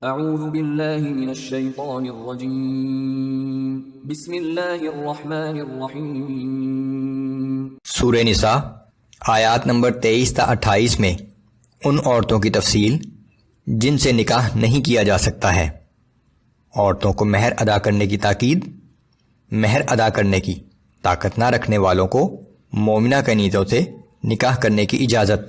اعوذ باللہ من الشیطان الرجیم بسم اللہ الرحمن الرحیم۔ سورہ نساء آیات نمبر 23 تا 28 میں ان عورتوں کی تفصیل جن سے نکاح نہیں کیا جا سکتا ہے، عورتوں کو مہر ادا کرنے کی تاکید، مہر ادا کرنے کی طاقت نہ رکھنے والوں کو مومنہ کنیزوں سے نکاح کرنے کی اجازت۔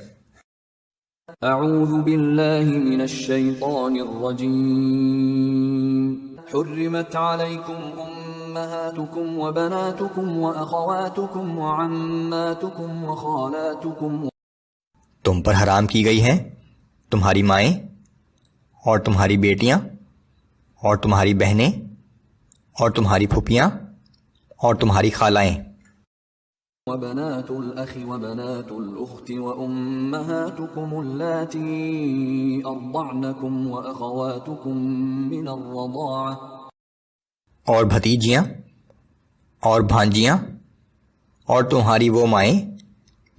اعوذ باللہ من الشیطان الرجیم۔ حرمت علیکم امہاتکم وبناتکم واخواتکم وعماتکم وخالاتکم، تم پر حرام کی گئی ہیں تمہاری مائیں اور تمہاری بیٹیاں اور تمہاری بہنیں اور تمہاری پھوپھیاں اور تمہاری خالائیں، وبنات الأخ وبنات الأخت وأمهاتكم اللاتي أرضعنكم وأخواتكم من الرضاعة، اور بھتیجیاں اور بھانجیاں اور تمہاری وہ مائیں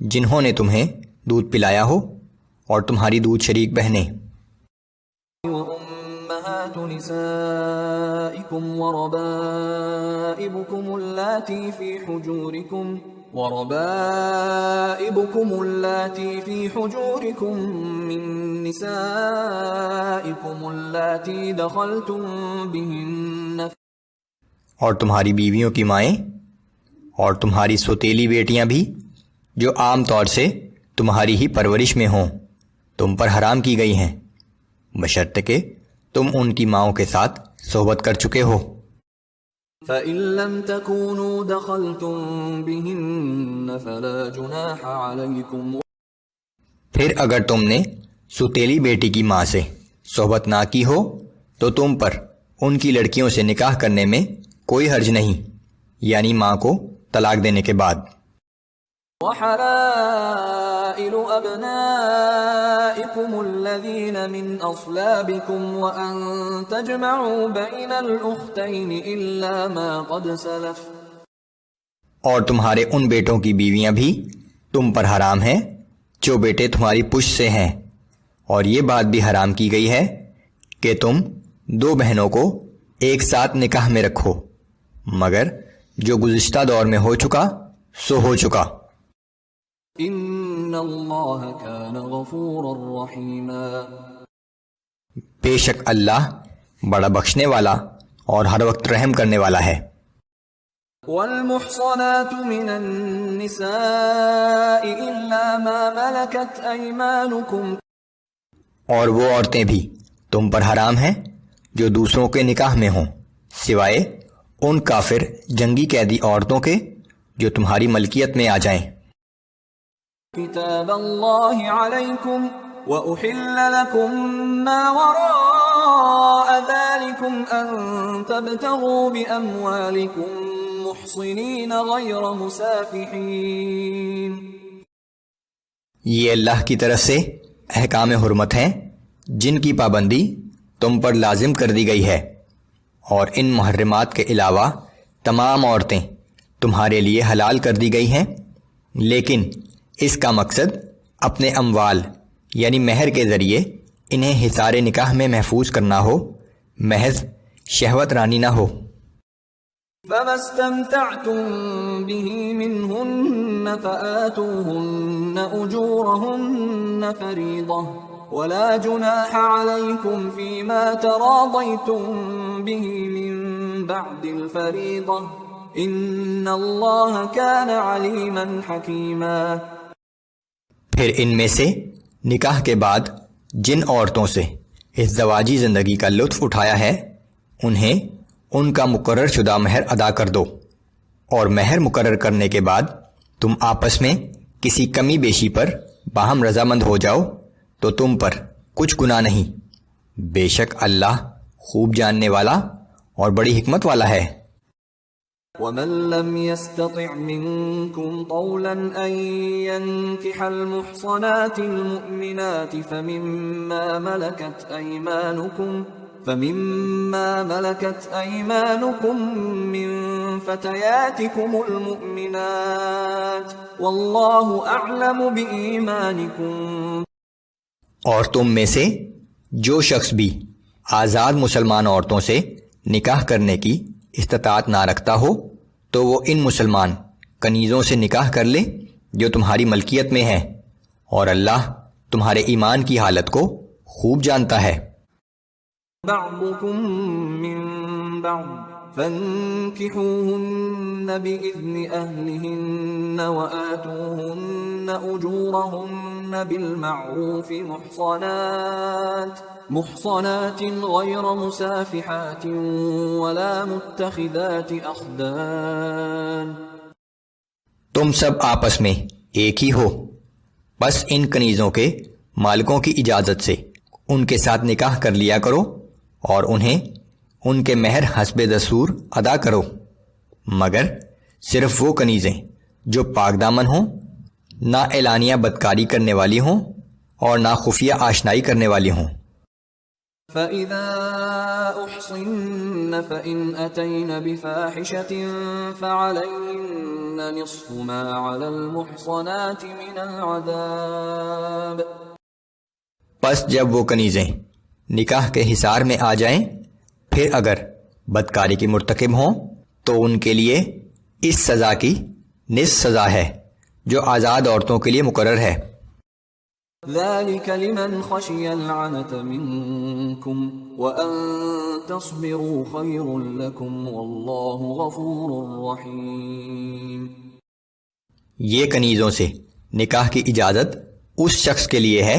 جنہوں نے تمہیں دودھ پلایا ہو اور تمہاری دودھ شریک بہنیں، وأمهات نسائكم وربائبكم اللاتي في حجوركم من نسائكم اللاتي دخلتم بهن، اور تمہاری بیویوں کی مائیں اور تمہاری سوتیلی بیٹیاں بھی جو عام طور سے تمہاری ہی پرورش میں ہوں تم پر حرام کی گئی ہیں، بشرط کہ تم ان کی ماؤں کے ساتھ صحبت کر چکے ہو۔ فَإِن لَّمْ تَكُونُوا دَخَلْتُم بِهِنَّ فَلَا جُنَاحَ عَلَيْكُمْ، پھر اگر تم نے سوتیلی بیٹی کی ماں سے صحبت نہ کی ہو تو تم پر ان کی لڑکیوں سے نکاح کرنے میں کوئی حرج نہیں، یعنی ماں کو طلاق دینے کے بعد۔ وحلائل أبنائكم الذين من أصلابكم وأن تجمعوا بين الأختين إلا ما قد سلف، اور تمہارے ان بیٹوں کی بیویاں بھی تم پر حرام ہیں جو بیٹے تمہاری پشت سے ہیں، اور یہ بات بھی حرام کی گئی ہے کہ تم دو بہنوں کو ایک ساتھ نکاح میں رکھو، مگر جو گزشتہ دور میں ہو چکا سو ہو چکا۔ ان اللہ کان غفورا رحیما، بے شک اللہ بڑا بخشنے والا اور ہر وقت رحم کرنے والا ہے۔ والمحصنات من النساء الا ما ملكت ايمانكم، اور وہ عورتیں بھی تم پر حرام ہیں جو دوسروں کے نکاح میں ہوں سوائے ان کافر جنگی قیدی عورتوں کے جو تمہاری ملکیت میں آ جائیں۔ كتاب الله عليكم وأحل لكم ما وراء ذلكم أن تبتغوا بأموالكم محصنين غير مسافحين، یہ اللہ کی طرف سے احکام حرمت ہیں جن کی پابندی تم پر لازم کر دی گئی ہے، اور ان محرمات کے علاوہ تمام عورتیں تمہارے لیے حلال کر دی گئی ہیں، لیکن اس کا مقصد اپنے اموال یعنی مہر کے ذریعے انہیں حصار نکاح میں محفوظ کرنا ہو، محض شہوت رانی نہ ہو۔ فما استمتعتم به منهن فآتوهن أجورهن فريضة ولا جناح عليكم فيما تراضيتم به من بعد الفريضة إن الله كان عليما حكيما، پھر ان میں سے نکاح کے بعد جن عورتوں سے اس زواجی زندگی کا لطف اٹھایا ہے انہیں ان کا مقرر شدہ مہر ادا کر دو، اور مہر مقرر کرنے کے بعد تم آپس میں کسی کمی بیشی پر باہم رضامند ہو جاؤ تو تم پر کچھ گناہ نہیں، بے شک اللہ خوب جاننے والا اور بڑی حکمت والا ہے۔ ومن لم يستطع منكم طولا أن ينكح المحصنات المؤمنات فمما ملكت أيمانكم من فتياتكم المؤمنات والله أعلم بإيمانكم، اور تم میں سے جو شخص بھی آزاد مسلمان عورتوں سے نکاح کرنے کی استطاعت نہ رکھتا ہو تو وہ ان مسلمان کنیزوں سے نکاح کر لے جو تمہاری ملکیت میں ہیں، اور اللہ تمہارے ایمان کی حالت کو خوب جانتا ہے۔ بعضكم من بعض فانكحوهن بإذن أهلهن وآتوهن أجورهن بالمعروف محصنات غير مسافحات ولا متخذات أخدان۔ تم سب آپس میں ایک ہی ہو، بس ان کنیزوں کے مالکوں کی اجازت سے ان کے ساتھ نکاح کر لیا کرو اور انہیں ان کے مہر حسب دستور ادا کرو، مگر صرف وہ کنیزیں جو پاک دامن ہوں، نہ اعلانیہ بدکاری کرنے والی ہوں اور نہ خفیہ آشنائی کرنے والی ہوں۔ فَإِذَا أُحْصِنَّ فَإِنْ أَتَيْنَ بِفَاحِشَةٍ فَعَلَيْهِنَّ نِصْفُ مَا عَلَى الْمُحْصَنَاتِ مِنَ الْعَذَابِ۔ پس جب وہ کنیزیں نکاح کے حصار میں آ جائیں، پھر اگر بدکاری کی مرتکب ہوں تو ان کے لیے اس سزا کی نصف سزا ہے جو آزاد عورتوں کے لیے مقرر ہے۔ ذَلِكَ لِمَنْ خَشِيَ الْعَنَتَ مِنْكُمْ وَأَنْ تَصْبِرُوا خَيْرٌ لَكُمْ وَاللَّهُ غَفُورٌ رَحِيمٌ۔ یہ کنیزوں سے نکاح کی اجازت اس شخص کے لیے ہے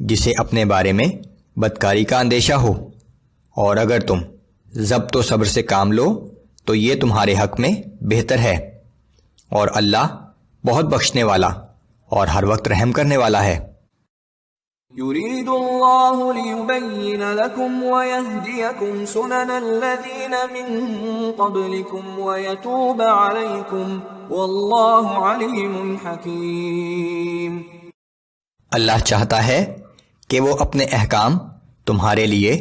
جسے اپنے بارے میں بدکاری کا اندیشہ ہو، اور اگر تم ضبط و صبر سے کام لو تو یہ تمہارے حق میں بہتر ہے، اور اللہ بہت بخشنے والا اور ہر وقت رحم کرنے والا ہے۔ يريد الله ليبين لكم ويهديكم سنن الذين من قبلكم ويتوب عليكم والله عليم حكيم۔ اللہ چاہتا ہے کہ وہ اپنے احکام تمہارے لیے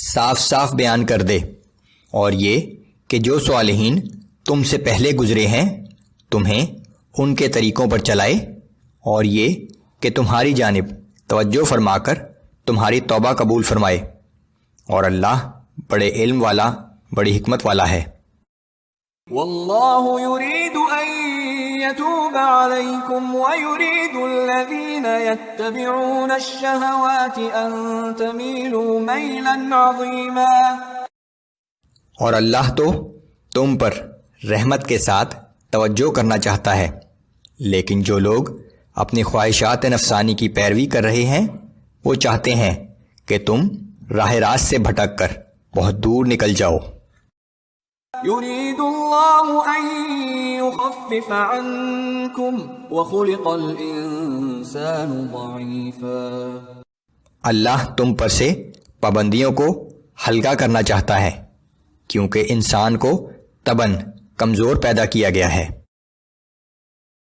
صاف صاف بیان کر دے، اور یہ کہ جو صالحین تم سے پہلے گزرے ہیں تمہیں ان کے طریقوں پر چلائے، اور یہ کہ تمہاری جانب توجہ فرما کر تمہاری توبہ قبول فرمائے، اور اللہ بڑے علم والا، بڑی حکمت والا ہے۔ واللہ یرید ان یتوب علیکم ویرید الذین یتبعون الشہوات ان تمیلوا میلا عظیما۔ اور اللہ تو تم پر رحمت کے ساتھ توجہ کرنا چاہتا ہے، لیکن جو لوگ اپنی خواہشات نفسانی کی پیروی کر رہے ہیں وہ چاہتے ہیں کہ تم راہ راست سے بھٹک کر بہت دور نکل جاؤ۔ یرید اللہ ان یخفف عنکم وخلق الانسان ضعیفا۔ اللہ تم پر سے پابندیوں کو ہلکا کرنا چاہتا ہے کیونکہ انسان کو طبعاً کمزور پیدا کیا گیا ہے۔